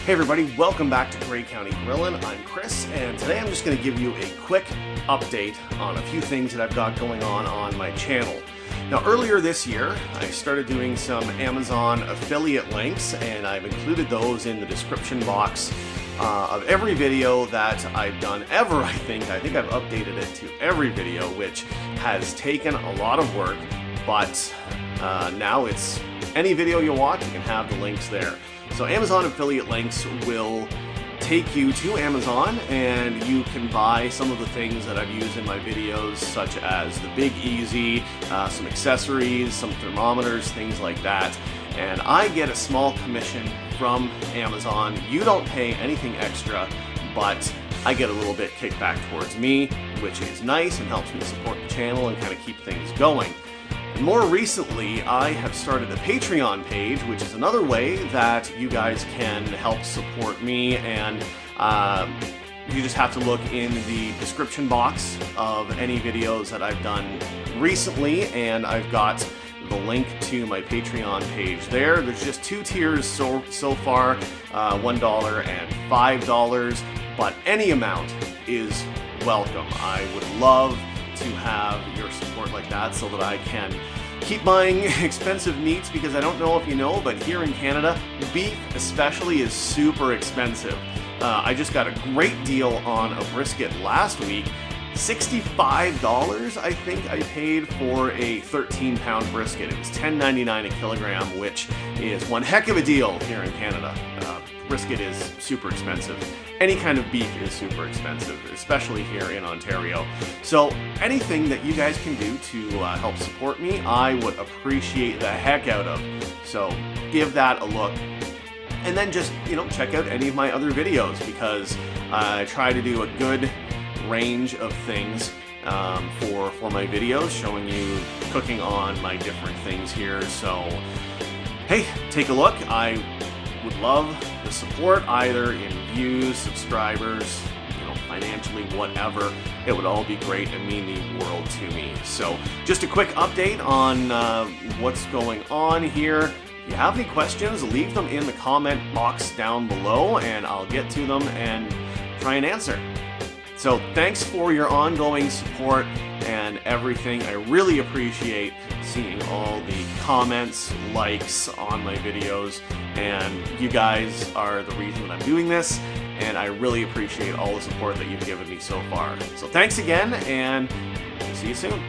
Hey everybody, welcome back to Grey County Grillin. I'm Chris, and today I'm just going to give you a quick update on a few things that I've got going on my channel. Now earlier this year, I started doing some Amazon affiliate links, and I've included those in the description box of every video that I've done ever, I think. I've updated it to every video, which has taken a lot of work, but now it's any video you watch, you can have the links there. So Amazon affiliate links will take you to Amazon, and you can buy some of the things that I've used in my videos, such as the Big Easy, some accessories, some thermometers, things like that. And I get a small commission from Amazon. You don't pay anything extra, but I get a little bit kickback towards me, which is nice and helps me support the channel and kind of keep things going. And more recently, I have started a Patreon page, which is another way that you guys can help support me, and you just have to look in the description box of any videos that I've done recently, and I've got the link to my Patreon page there. There's just two tiers so far, $1 and $5, but any amount is welcome. I would love to have your support like that so that I can keep buying expensive meats, because I don't know if you know, but here in Canada, beef especially is super expensive. I just got a great deal on a brisket last week. $65 I think I paid for a 13-pound brisket. It was $10.99 a kilogram, which is one heck of a deal here in Canada. Brisket is super expensive. Any kind of beef is super expensive, especially here in Ontario. So anything that you guys can do to help support me, I would appreciate the heck out of. So give that a look. And then just, check out any of my other videos, because I try to do a good range of things for my videos, showing you cooking on my different things here. So hey, take a look. I would love the support, either in views, subscribers, financially, whatever. It would all be great and mean the world to me. So just a quick update on what's going on here. If you have any questions, leave them in the comment box down below, and I'll get to them and try and answer. So thanks for your ongoing support and everything. I really appreciate seeing all the comments, likes on my videos, and you guys are the reason that I'm doing this, and I really appreciate all the support that you've given me so far. So thanks again, and see you soon.